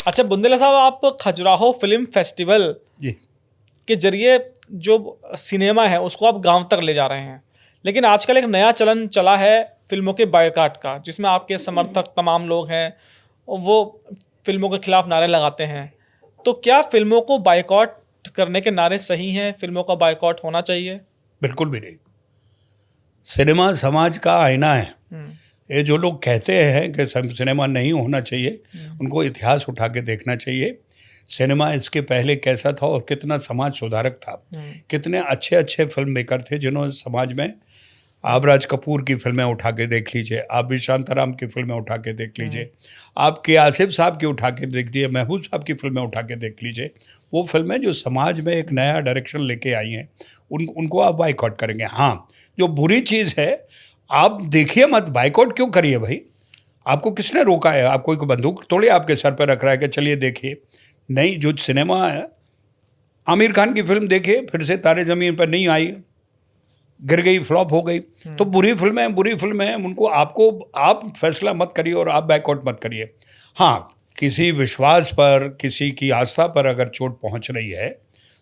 अच्छा बुंदेला साहब, आप खजुराहो फिल्म फेस्टिवल जी। के जरिए जो सिनेमा है उसको आप गांव तक ले जा रहे हैं, लेकिन आजकल एक नया चलन चला है फिल्मों के बायकॉट का, जिसमें आपके समर्थक तमाम लोग हैं और वो फिल्मों के खिलाफ नारे लगाते हैं। तो क्या फिल्मों को बायकॉट करने के नारे सही हैं? फिल्मों का बायकॉट होना चाहिए? बिल्कुल भी नहीं। सिनेमा समाज का आईना है। ये जो लोग कहते हैं कि सिनेमा नहीं होना चाहिए, उनको इतिहास उठा के देखना चाहिए। सिनेमा इसके पहले कैसा था और कितना समाज सुधारक था। कितने अच्छे अच्छे फिल्म मेकर थे जिन्होंने समाज में, आप राज कपूर की फिल्में उठा के देख लीजिए, आप भी शांताराम की फिल्में उठा के देख लीजिए, आप के आसिफ साहब की उठा के देख लीजिए, महबूब साहब की फिल्में उठा के देख लीजिए। वो फिल्में जो समाज में एक नया डायरेक्शन लेके आई हैं, उनको आप बाइकआउट करेंगे। हाँ, जो बुरी चीज़ है आप देखिए मत, बाइकआउट क्यों करिए भाई? आपको किसने रोका है? आप कोई बंदूक थोड़ी आपके सर पर रख रहा है कि चलिए देखिए। नहीं, जो सिनेमा है, आमिर खान की फिल्म देखिए, फिर से तारे ज़मीन पर नहीं आई, गिर गई, फ्लॉप हो गई। तो बुरी फिल्में हैं, उनको आप फैसला मत करिए और आप बैकआउट मत करिए। हाँ, किसी विश्वास पर, किसी की आस्था पर अगर चोट पहुंच रही है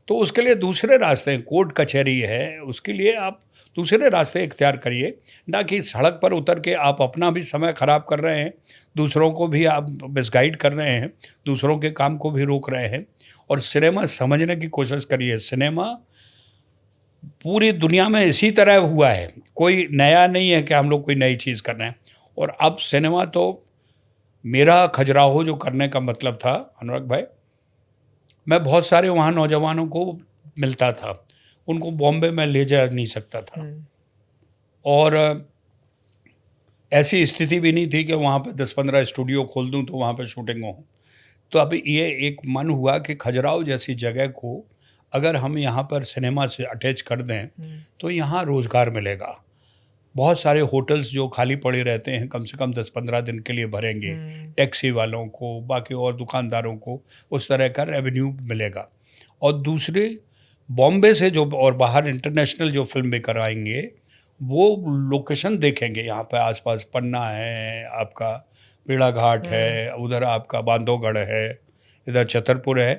तो उसके लिए दूसरे रास्ते हैं, कोर्ट कचहरी है, उसके लिए आप दूसरे रास्ते इख्तियार करिए, ना कि सड़क पर उतर के आप अपना भी समय ख़राब कर रहे हैं, दूसरों को भी आप मिसगाइड कर रहे हैं, दूसरों के काम को भी रोक रहे हैं। और सिनेमा समझने की कोशिश करिए। सिनेमा पूरी दुनिया में इसी तरह हुआ है, कोई नया नहीं है कि हम लोग कोई नई चीज़ कर रहे हैं। और अब सिनेमा तो, मेरा खजुराहो जो करने का मतलब था अनुराग भाई, मैं बहुत सारे वहाँ नौजवानों को मिलता था, उनको बॉम्बे में ले जा नहीं सकता था। और ऐसी स्थिति भी नहीं थी कि वहाँ पे 10-15 स्टूडियो खोल दूँ तो वहाँ पे शूटिंग हो। तो अब ये एक मन हुआ कि खजुराहो जैसी जगह को अगर हम यहाँ पर सिनेमा से अटैच कर दें तो यहाँ रोज़गार मिलेगा। बहुत सारे होटल्स जो खाली पड़े रहते हैं कम से कम 10-15 दिन के लिए भरेंगे, टैक्सी वालों को, बाकी और दुकानदारों को उस तरह का रेवेन्यू मिलेगा। और दूसरे, बॉम्बे से जो और बाहर इंटरनेशनल जो फिल्म मेकर आएंगे वो लोकेशन देखेंगे। यहाँ पे आसपास पन्ना है, आपका बेड़ा घाट है, उधर आपका बांधवगढ़ है, इधर छतरपुर है।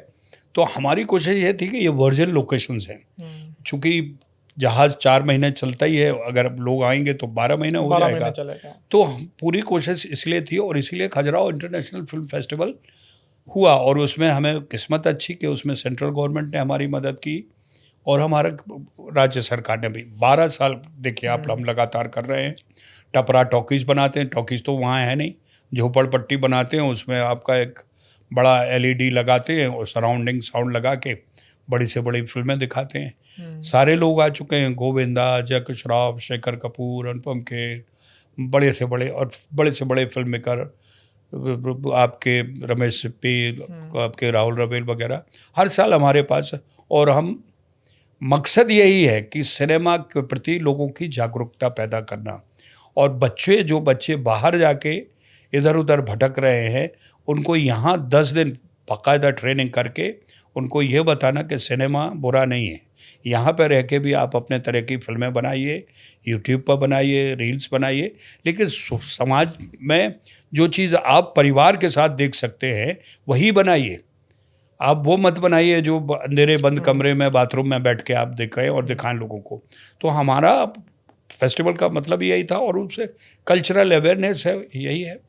तो हमारी कोशिश ये थी कि ये वर्जिन लोकेशंस हैं। चूँकि जहाज़ 4 महीने चलता ही है, अगर लोग आएंगे तो 12 महीने हो जाएगा। तो पूरी कोशिश इसलिए थी और इसीलिए खजुराहो इंटरनेशनल फिल्म फेस्टिवल हुआ। और उसमें हमें किस्मत अच्छी कि उसमें सेंट्रल गवर्नमेंट ने हमारी मदद की और हमारा राज्य सरकार ने भी। 12 साल देखिए आप, हम लगातार कर रहे हैं। टपरा टॉकीज़ बनाते हैं, टॉकीज़ तो वहाँ है नहीं, झोपड़पट्टी बनाते हैं, उसमें आपका एक बड़ा LED लगाते हैं और सराउंडिंग साउंड लगा के बड़ी से बड़ी फिल्में दिखाते हैं। सारे लोग आ चुके हैं, गोविंदा, जैक श्रॉफ, शेखर कपूर, अनुपम खेर, बड़े से बड़े फिल्म मेकर, आपके रमेश सिप्पी, आपके राहुल रवेल वगैरह हर साल हमारे पास। और हम, मकसद यही है कि सिनेमा के प्रति लोगों की जागरूकता पैदा करना। और जो बच्चे बाहर जाके इधर उधर भटक रहे हैं, उनको यहाँ 10 दिन बाकायदा ट्रेनिंग करके उनको ये बताना कि सिनेमा बुरा नहीं है। यहाँ पर रह के भी आप अपने तरह की फिल्में बनाइए, यूट्यूब पर बनाइए, रील्स बनाइए, लेकिन समाज में जो चीज़ आप परिवार के साथ देख सकते हैं वही बनाइए। आप वो मत बनाइए जो अंधेरे बंद कमरे में बाथरूम में बैठ के आप दिखाएं और दिखाएं लोगों को। तो हमारा फेस्टिवल का मतलब यही था और उससे कल्चरल अवेयरनेस है, यही है।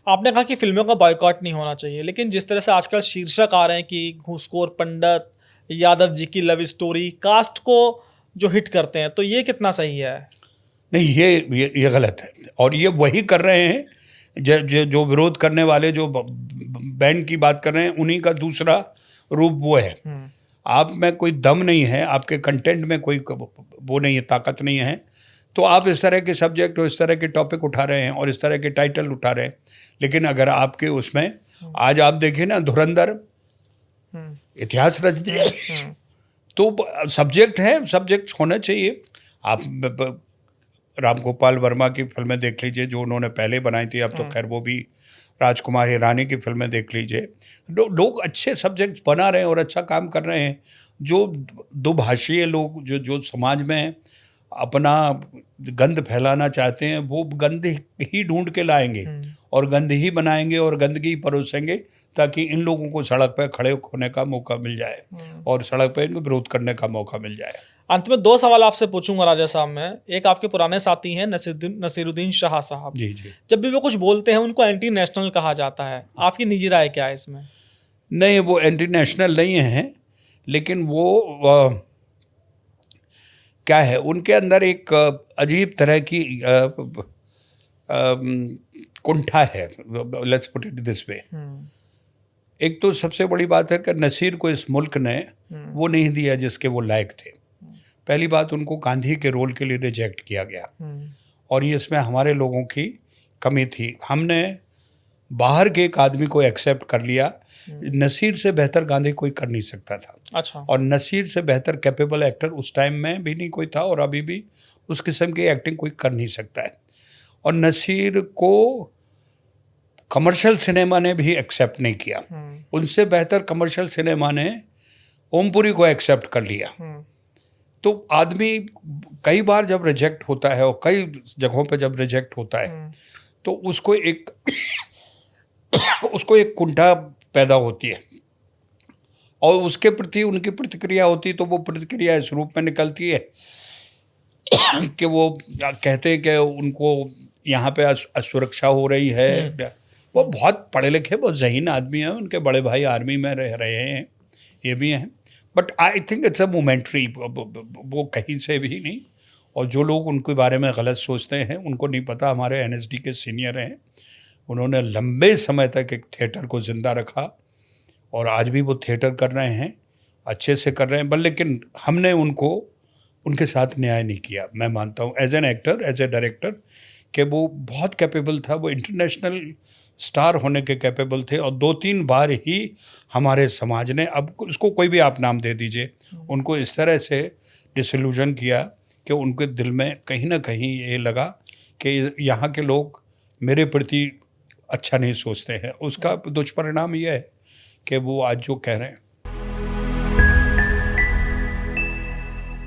आपने कहा कि फिल्मों का बॉयकॉट नहीं होना चाहिए, लेकिन जिस तरह से आजकल शीर्षक आ रहे हैं कि घूसखोर पंडित, यादव जी की लव स्टोरी, कास्ट को जो हिट करते हैं, तो ये कितना सही है? नहीं, ये गलत है। और ये वही कर रहे हैं जो विरोध करने वाले, जो बैन की बात कर रहे हैं, उन्हीं का दूसरा रूप वो है। आप में कोई दम नहीं है, आपके कंटेंट में कोई वो नहीं है, ताकत नहीं है, तो आप इस तरह के सब्जेक्ट और इस तरह के टॉपिक उठा रहे हैं और इस तरह के टाइटल उठा रहे हैं। लेकिन अगर आपके उसमें, आज आप देखिए ना, धुरंधर इतिहास रच दिया। तो सब्जेक्ट है, सब्जेक्ट होना चाहिए। आप रामगोपाल वर्मा की फिल्में देख लीजिए जो उन्होंने पहले बनाई थी, अब तो खैर वो भी, राजकुमार हिरानी की फिल्में देख लीजिए। लोग अच्छे सब्जेक्ट्स बना रहे हैं और अच्छा काम कर रहे हैं। जो दुभाषीय लोग जो समाज में अपना गंद फैलाना चाहते हैं, वो गंद ही ढूंढ के लाएंगे और गंद ही बनाएंगे और गंदगी परोसेंगे ताकि इन लोगों को सड़क पर खड़े होने का मौका मिल जाए और सड़क पर इनको विरोध करने का मौका मिल जाए। अंत में 2 सवाल आपसे पूछूंगा राजा साहब मैं। एक आपके पुराने साथी हैं नसीरुद्दीन शाह साहब। जी जी। जब भी वो कुछ बोलते हैं उनको एंटी नेशनल कहा जाता है, आपकी निजी राय क्या है इसमें? नहीं, वो एंटी नेशनल नहीं हैं, लेकिन वो क्या है, उनके अंदर एक अजीब तरह की कुंठा है, let's put it this way. एक तो सबसे बड़ी बात है कि नसीर को इस मुल्क ने वो नहीं दिया जिसके वो लायक थे। पहली बात, उनको गांधी के रोल के लिए रिजेक्ट किया गया और ये इसमें हमारे लोगों की कमी थी। हमने बाहर के एक आदमी को एक्सेप्ट कर लिया। नसीर से बेहतर गांधी कोई कर नहीं सकता था। अच्छा। और नसीर से बेहतर कैपेबल एक्टर उस टाइम में भी नहीं कोई था और अभी भी उस किस्म की एक्टिंग कोई कर नहीं सकता है। और नसीर को कमर्शियल सिनेमा ने भी एक्सेप्ट नहीं किया। उनसे बेहतर कमर्शियल सिनेमा ने ओमपुरी को एक्सेप्ट कर लिया। तो आदमी कई बार जब रिजेक्ट होता है और कई जगहों पे जब रिजेक्ट होता है तो उसको एक कुंठा पैदा होती है और उसके प्रति उनकी प्रतिक्रिया होती, तो वो प्रतिक्रिया इस रूप में निकलती है कि वो कहते हैं कि उनको यहाँ पे असुरक्षा हो रही है। वो बहुत पढ़े लिखे, बहुत ज़हीन आदमी हैं, उनके बड़े भाई आर्मी में रह रहे हैं, ये भी हैं, but I think it's a momentary, वो कहीं से भी नहीं। और जो लोग उनके बारे में गलत सोचते हैं उनको नहीं पता, हमारे एनएसडी के सीनियर हैं, उन्होंने लंबे समय तक एक थिएटर को ज़िंदा रखा और आज भी वो थिएटर कर रहे हैं, अच्छे से कर रहे हैं, लेकिन हमने उनके साथ न्याय नहीं किया। मैं मानता हूँ as an actor, as a director, कि वो बहुत कैपेबल था, वो इंटरनेशनल स्टार होने के कैपेबल थे और 2-3 बार ही हमारे समाज ने, अब उसको कोई भी आप नाम दे दीजिए, उनको इस तरह से डिसइल्यूजन किया कि उनके दिल में कहीं ना कहीं ये लगा कि यहाँ के लोग मेरे प्रति अच्छा नहीं सोचते हैं। उसका दुष्परिणाम यह है कि वो आज जो कह रहे हैं